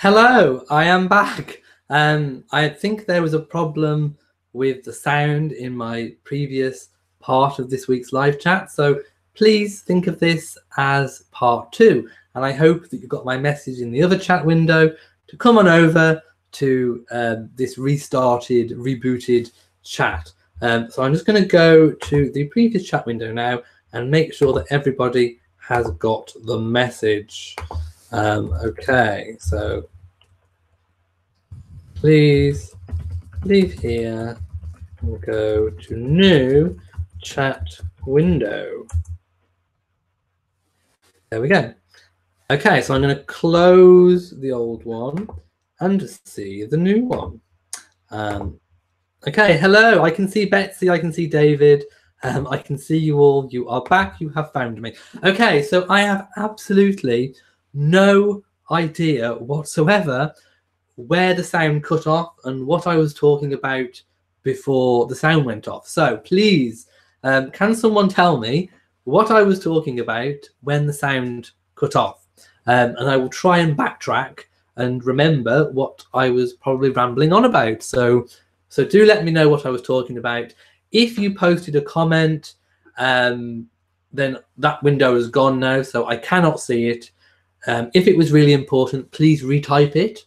Hello, I am back. I think there was a problem with the sound in my previous part of this week's live chat, so please think of this as part two. And I hope that you got my message in the other chat window to come on over to this restarted, rebooted chat. So I'm just going to go to the previous chat window now and make sure that everybody has got the message. Okay, so please leave here and go to new chat window. There we go. Okay, so I'm going to close the old one and see the new one. Okay, hello, I can see Betsy, I can see David, I can see you all. You are back, you have found me. Okay, so I have absolutely no idea whatsoever where the sound cut off and what I was talking about before the sound went off. So please, can someone tell me what I was talking about when the sound cut off? And I will try and backtrack and remember what I was probably rambling on about. So do let me know what I was talking about. If you posted a comment, then that window is gone now, so I cannot see it. If it was really important, please retype it,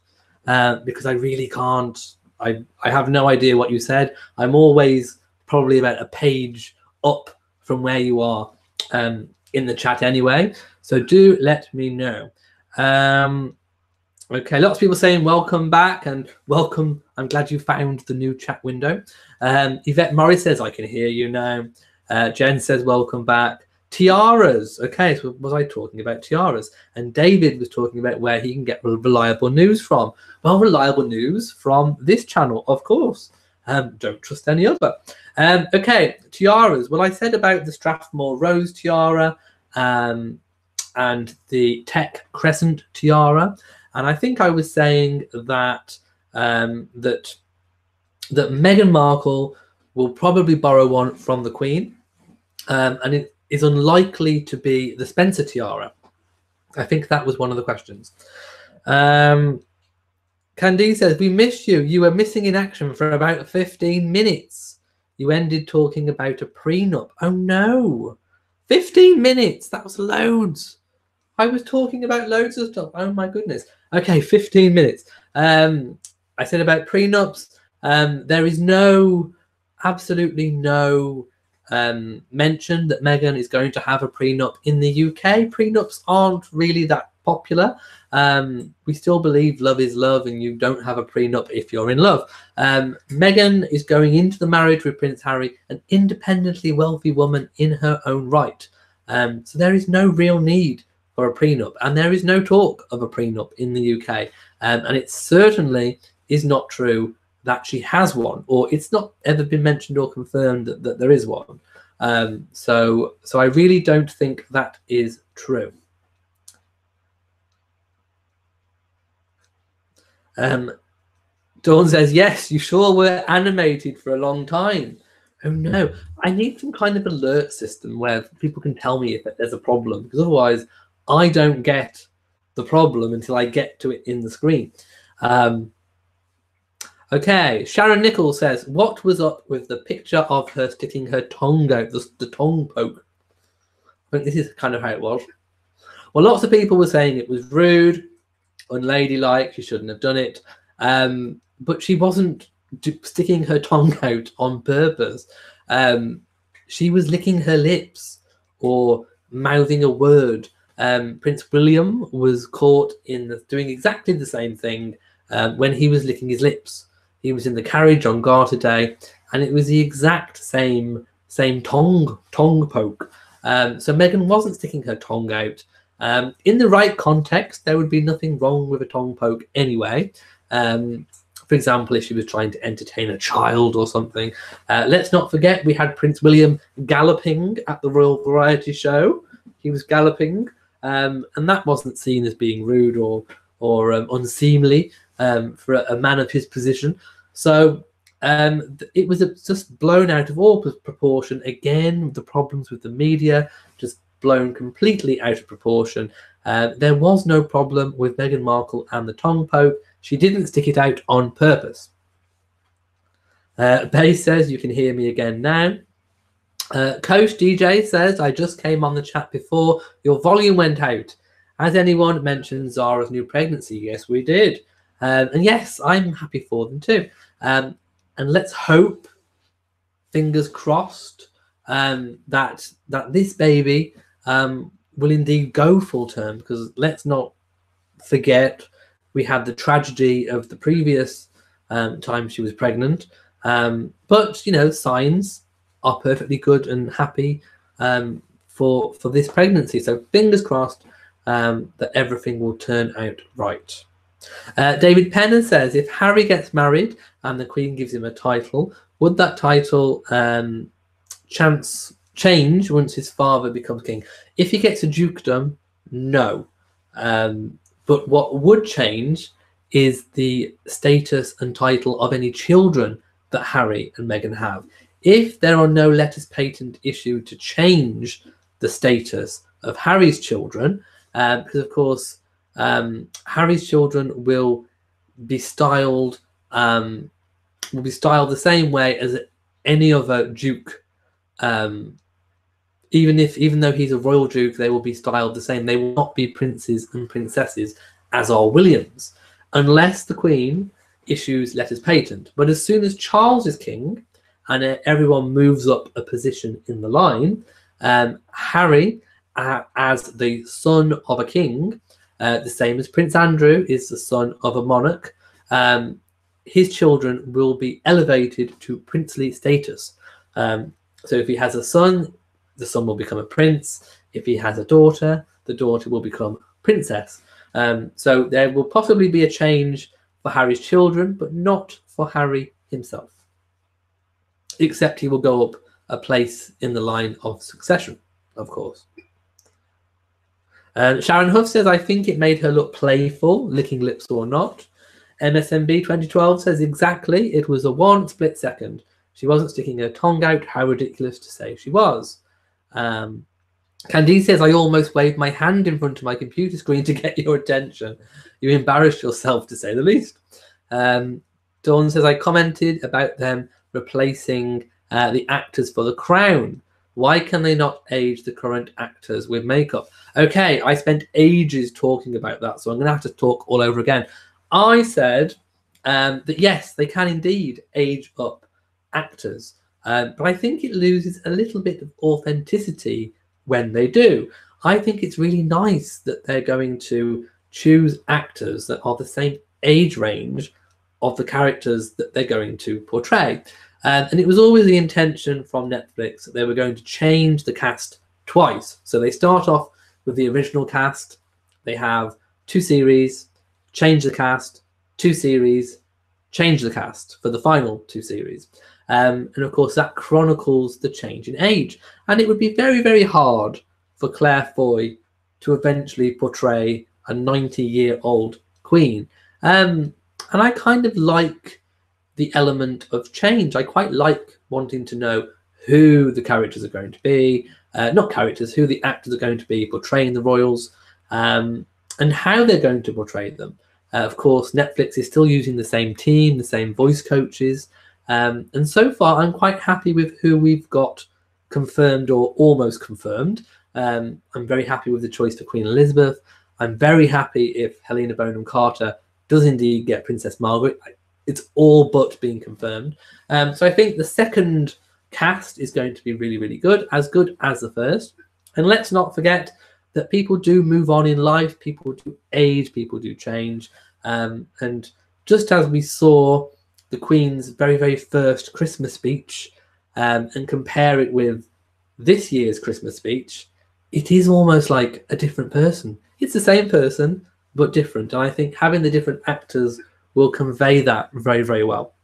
because I really can't. I have no idea what you said. I'm always probably about a page up from where you are in the chat anyway, so do let me know. Okay, lots of people saying welcome back and welcome. I'm glad you found the new chat window. Yvette Morris says I can hear you now. Jen says welcome back. Tiaras. Okay, so was I talking about tiaras? And David was talking about where he can get reliable news from. Well, reliable news from this channel, of course. Don't trust any other. Okay, tiaras. Well, I said about the Strathmore Rose tiara and the Tech Crescent tiara. And I think I was saying that that Meghan Markle will probably borrow one from the Queen, and it is unlikely to be the Spencer tiara. I think that was one of the questions. Candice says, we missed you. You were missing in action for about 15 minutes. You ended talking about a prenup. Oh no, 15 minutes. That was loads. I was talking about loads of stuff. Oh my goodness. Okay, 15 minutes. I said about prenups. There is absolutely no mention that Meghan is going to have a prenup in the UK. Prenups aren't really that popular. We still believe love is love and you don't have a prenup if you're in love. Meghan is going into the marriage with Prince Harry, an independently wealthy woman in her own right. So there is no real need for a prenup, and there is no talk of a prenup in the UK, and it certainly is not true that she has one, or it's not ever been mentioned or confirmed that there is one. So I really don't think that is true. Dawn says, yes, you sure were animated for a long time. Oh no, I need some kind of alert system where people can tell me if there's a problem, because otherwise I don't get the problem until I get to it in the screen. Okay, Sharon Nichols says, what was up with the picture of her sticking her tongue out, the tongue poke? I think this is kind of how it was. Well, lots of people were saying it was rude, unladylike, she shouldn't have done it. But she wasn't sticking her tongue out on purpose. She was licking her lips or mouthing a word. Prince William was caught in doing exactly the same thing when he was licking his lips. He was in the carriage on Garter Day, and it was the exact same tongue poke. So Meghan wasn't sticking her tongue out. In the right context, there would be nothing wrong with a tongue poke anyway. For example, if she was trying to entertain a child or something. Let's not forget we had Prince William galloping at the Royal Variety Show. He was galloping, and that wasn't seen as being rude or unseemly for a man of his position. So it was just blown out of all proportion. Again, the problems with the media, just blown completely out of proportion. There was no problem with Meghan Markle and the tongue poke. She didn't stick it out on purpose. Bay says, you can hear me again now. Coach DJ says, I just came on the chat before your volume went out. Has anyone mentioned Zara's new pregnancy? Yes, we did. And yes, I'm happy for them too. And let's hope, fingers crossed, that this baby will indeed go full term, because let's not forget we had the tragedy of the previous time she was pregnant. But, you know, signs are perfectly good and happy for this pregnancy. So fingers crossed that everything will turn out right. David Penner says, if Harry gets married and the Queen gives him a title, would that title change once his father becomes king? If he gets a dukedom, no. But what would change is the status and title of any children that Harry and Meghan have. If there are no letters patent issued to change the status of Harry's children, because of course Harry's children will be styled the same way as any other duke. Even though he's a royal duke, they will be styled the same. They will not be princes and princesses as are Williams, unless the Queen issues letters patent. But as soon as Charles is king and everyone moves up a position in the line, Harry, as the son of a king, the same as Prince Andrew is the son of a monarch, his children will be elevated to princely status. So if he has a son, the son will become a prince. If he has a daughter, the daughter will become princess. So there will possibly be a change for Harry's children, but not for Harry himself, except he will go up a place in the line of succession, of course. Sharon Huff says, I think it made her look playful, licking lips or not. MSMB 2012 says, exactly, it was a one split second. She wasn't sticking her tongue out. How ridiculous to say she was. Candice says, I almost waved my hand in front of my computer screen to get your attention. You embarrassed yourself, to say the least. Dawn says, I commented about them replacing the actors for The Crown. Why can they not age the current actors with makeup? Okay, I spent ages talking about that, so I'm going to have to talk all over again. I said that yes, they can indeed age up actors, but I think it loses a little bit of authenticity when they do. I think it's really nice that they're going to choose actors that are the same age range of the characters that they're going to portray. And it was always the intention from Netflix that they were going to change the cast twice. So they start off with the original cast. They have 2 series, change the cast, 2 series, change the cast for the final 2 series. And of course, that chronicles the change in age. And it would be very, very hard for Claire Foy to eventually portray a 90-year-old queen. And I kind of like the element of change. I quite like wanting to know who the characters are going to be, not characters, who the actors are going to be portraying the royals, and how they're going to portray them. Of course, Netflix is still using the same team, the same voice coaches, and so far I'm quite happy with who we've got confirmed or almost confirmed. I'm very happy with the choice for Queen Elizabeth. I'm very happy if Helena Bonham Carter does indeed get Princess Margaret. It's all but being confirmed. So I think the second cast is going to be really, really good as the first. And let's not forget that people do move on in life, people do age, people do change. And just as we saw the Queen's very, very first Christmas speech and compare it with this year's Christmas speech, it is almost like a different person. It's the same person, but different. And I think having the different actors will convey that very, very well.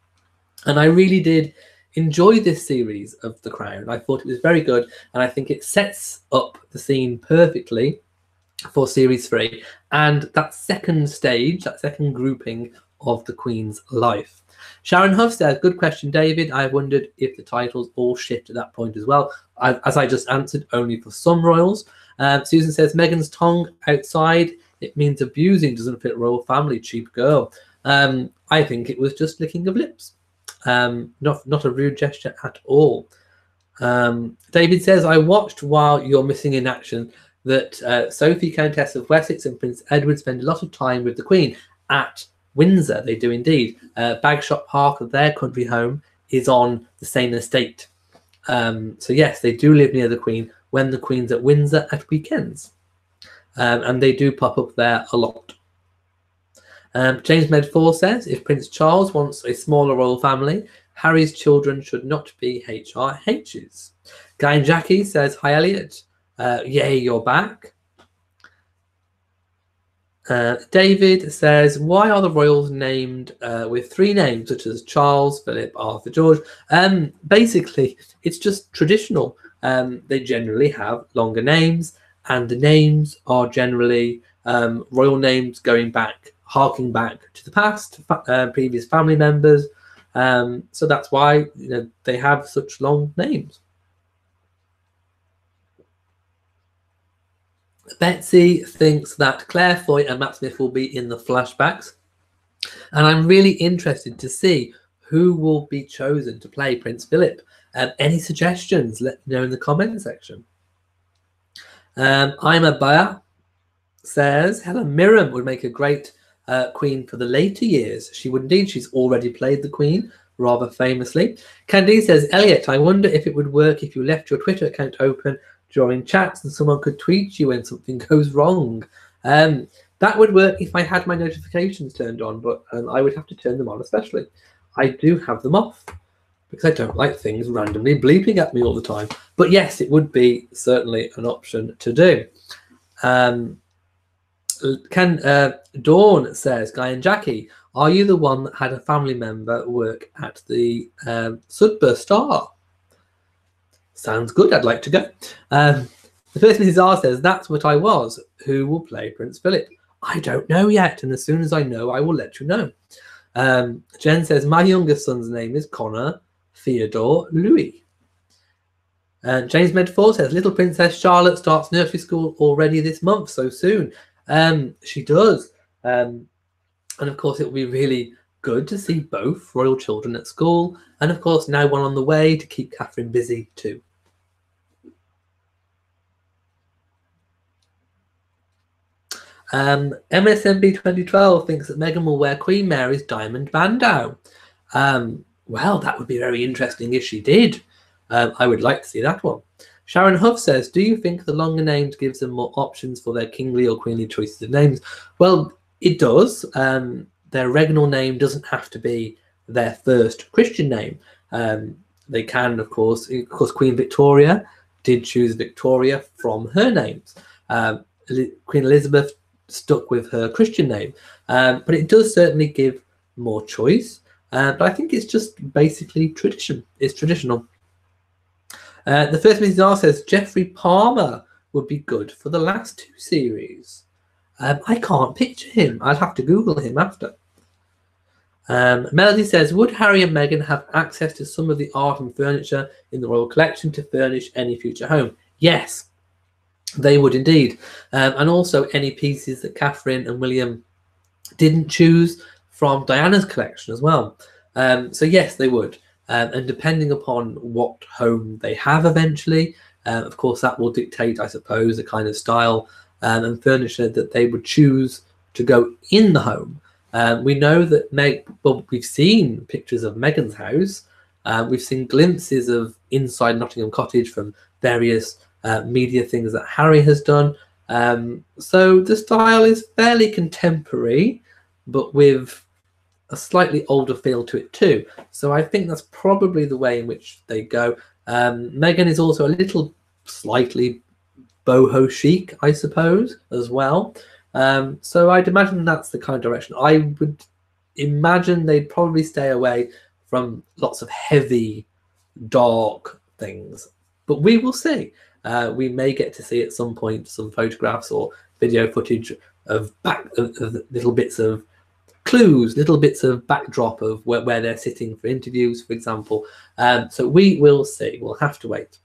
And I really did enjoy this series of The Crown. I thought it was very good, and I think it sets up the scene perfectly for series 3 and that second stage, that second grouping of the Queen's life. Sharon Huff says, good question, David. I wondered if the titles all shift at that point as well. As I just answered, only for some royals. Susan says, Meghan's tongue outside, it means abusing, doesn't fit royal family, cheap girl. I think it was just licking of lips. Not a rude gesture at all. David says, I watched while you're missing in action that Sophie, Countess of Wessex, and Prince Edward spend a lot of time with the Queen at Windsor. They do indeed. Bagshot Park of their country home is on the same estate. So yes, they do live near the Queen when the Queen's at Windsor at weekends. And they do pop up there a lot. James Medford says, if Prince Charles wants a smaller royal family, Harry's children should not be HRHs. Guy and Jackie says, hi, Elliot. Yay, you're back. David says, why are the royals named with 3 names, such as Charles, Philip, Arthur, George? Basically, it's just traditional. They generally have longer names, and the names are generally royal names harking back to the past, previous family members. So that's why they have such long names. Betsy thinks that Claire Foy and Matt Smith will be in the flashbacks. And I'm really interested to see who will be chosen to play Prince Philip. Any suggestions, let me know in the comment section. I'm a buyer says, Helen Mirren would make a great Queen for the later years. She would indeed. She's already played the Queen rather famously. Candice says, Elliot, I wonder if it would work if you left your Twitter account open during chats and someone could tweet you when something goes wrong. That would work if I had my notifications turned on, but I would have to turn them on especially. I do have them off because I don't like things randomly bleeping at me all the time. But yes, it would be certainly an option to do. Dawn says, Guy and Jackie, are you the one that had a family member work at the Sudbury Star? Sounds good. I'd like to go. The first Mrs. R says, that's what I was. Who will play Prince Philip? I don't know yet. And as soon as I know, I will let you know. Jen says, my youngest son's name is Connor Theodore Louis. James Medford says, little Princess Charlotte starts nursery school already this month, so soon. She does. And of course, it will be really good to see both royal children at school. And of course, now one on the way to keep Catherine busy too. MSNB 2012 thinks that Meghan will wear Queen Mary's diamond bandeau. Well, that would be very interesting if she did. I would like to see that one. Sharon Huff says, do you think the longer names gives them more options for their kingly or queenly choices of names? Well, it does. Their regnal name doesn't have to be their first Christian name. They can, of course, Queen Victoria did choose Victoria from her names. Queen Elizabeth stuck with her Christian name. But it does certainly give more choice. But I think it's just basically tradition. It's traditional. The first Mrs. R says, Geoffrey Palmer would be good for the last 2 series. I can't picture him. I'll have to Google him after. Melody says, would Harry and Meghan have access to some of the art and furniture in the royal collection to furnish any future home? Yes, they would indeed. And also any pieces that Catherine and William didn't choose from Diana's collection as well. So yes, they would. And depending upon what home they have eventually, of course, that will dictate, I suppose, the kind of style and furniture that they would choose to go in the home. We know that we've seen pictures of Meghan's house. We've seen glimpses of inside Nottingham Cottage from various media things that Harry has done. So the style is fairly contemporary, but with a slightly older feel to it too. So I think that's probably the way in which they go. Meghan is also a little slightly boho chic, I suppose, as well. So I'd imagine that's the kind of direction. I would imagine they'd probably stay away from lots of heavy, dark things. But we will see. We may get to see at some point some photographs or video footage of little bits of clues, little bits of backdrop of where they're sitting for interviews, for example. So we will see. We'll have to wait.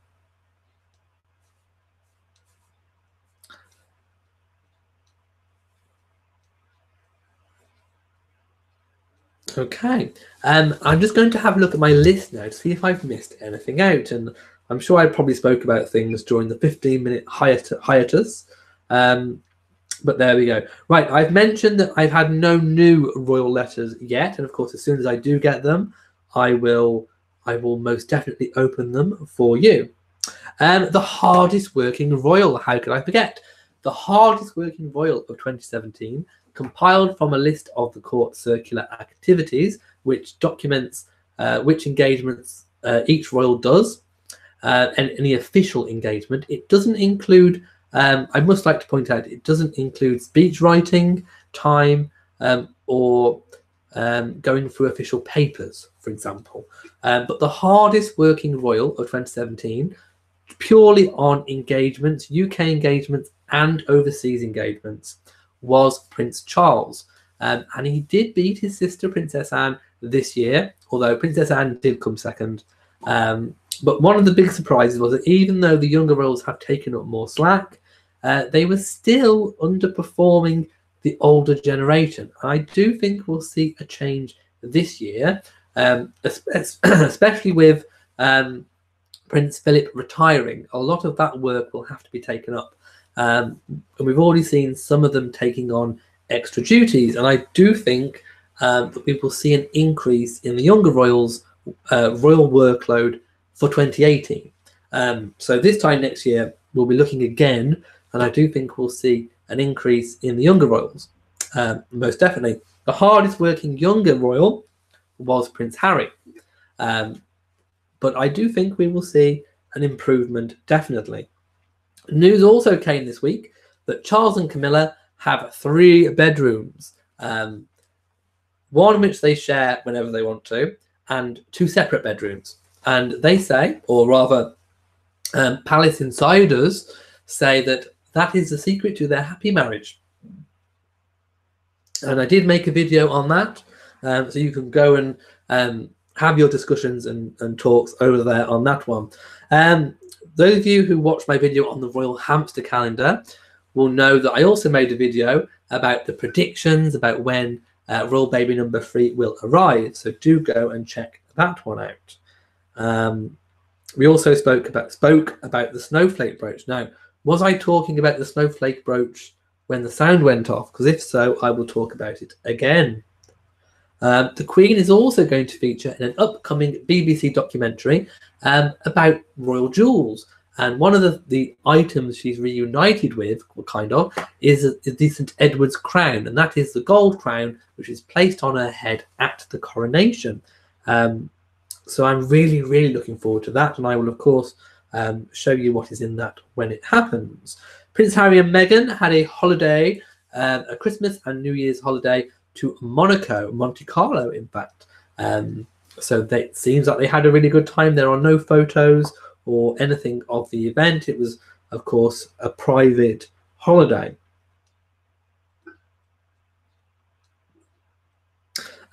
Okay, I'm just going to have a look at my list now to see if I've missed anything out, and I'm sure I probably spoke about things during the 15-minute hiatus, but there we go. Right, I've mentioned that I've had no new royal letters yet, and of course, as soon as I do get them, I will most definitely open them for you. The hardest working royal, how could I forget? The hardest working royal of 2017, compiled from a list of the court circular activities, which documents which engagements each royal does, and any official engagement. It doesn't include, I must like to point out, it doesn't include speech writing, time, or going through official papers, for example. But the hardest working royal of 2017, purely on engagements, UK engagements and overseas engagements, was Prince Charles. And he did beat his sister, Princess Anne, this year, although Princess Anne did come second. But one of the big surprises was that even though the younger royals have taken up more slack, they were still underperforming the older generation. I do think we'll see a change this year, especially with Prince Philip retiring. A lot of that work will have to be taken up. And we've already seen some of them taking on extra duties, and I do think that we will see an increase in the younger royals' royal workload for 2018. So this time next year, we'll be looking again, and I do think we'll see an increase in the younger royals. Most definitely. The hardest working younger royal was Prince Harry. But I do think we will see an improvement, definitely. News also came this week that Charles and Camilla have 3 bedrooms, one which they share whenever they want to, and 2 separate bedrooms. And they say, or rather, palace insiders say that that is the secret to their happy marriage. And I did make a video on that, so you can go and have your discussions and talks over there on that one. Those of you who watched my video on the royal hamster calendar will know that I also made a video about the predictions about when royal baby number 3 will arrive. So do go and check that one out. We also spoke about the snowflake brooch. Now, was I talking about the snowflake brooch when the sound went off? Because if so, I will talk about it again. The Queen is also going to feature in an upcoming BBC documentary about royal jewels. And one of the items she's reunited with, kind of, is the St Edward's crown. And that is the gold crown, which is placed on her head at the coronation. So I'm really, really looking forward to that. And I will, of course, show you what is in that when it happens. Prince Harry and Meghan had a holiday, a Christmas and New Year's holiday to Monaco, Monte Carlo, in fact. So it seems like they had a really good time. There are no photos or anything of the event. It was, of course, a private holiday.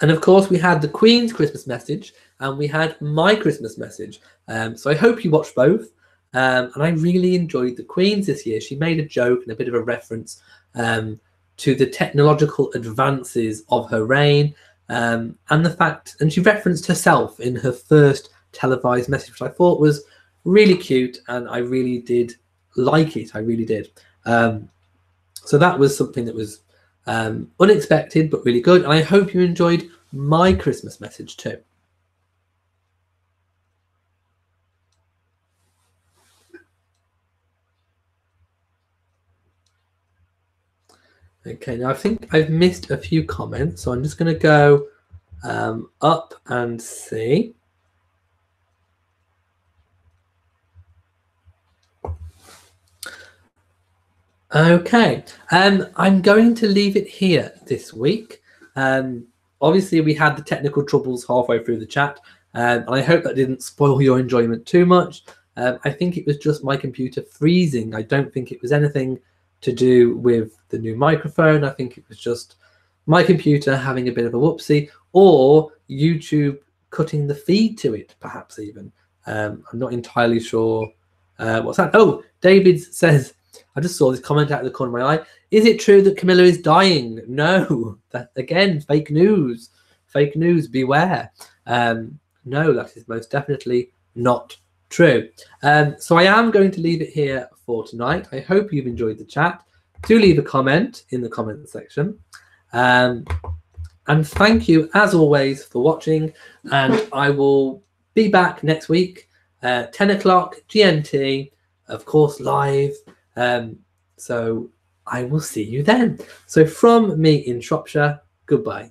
And of course, we had the Queen's Christmas message and we had my Christmas message. So I hope you watched both. And I really enjoyed the Queen's this year. She made a joke and a bit of a reference to the technological advances of her reign, and the fact, and she referenced herself in her first televised message, which I thought was really cute, and I really did like it. I really did. So that was something that was unexpected, but really good. And I hope you enjoyed my Christmas message too. Okay, now I think I've missed a few comments, so I'm just going to go up and see. Okay, I'm going to leave it here this week. Obviously, we had the technical troubles halfway through the chat, and I hope that didn't spoil your enjoyment too much. I think it was just my computer freezing. I don't think it was anything to do with the new microphone. I think it was just my computer having a bit of a whoopsie, or YouTube cutting the feed to it, perhaps even. I'm not entirely sure what's that. Oh, David says, I just saw this comment out of the corner of my eye. Is it true that Camilla is dying? No. That, again, fake news. Fake news, beware. No, that is most definitely not true. So I am going to leave it here for tonight. I hope you've enjoyed the chat. Do leave a comment in the comment section. And thank you, as always, for watching. And I will be back next week, 10 o'clock GMT, of course, live. So I will see you then. So from me in Shropshire, goodbye.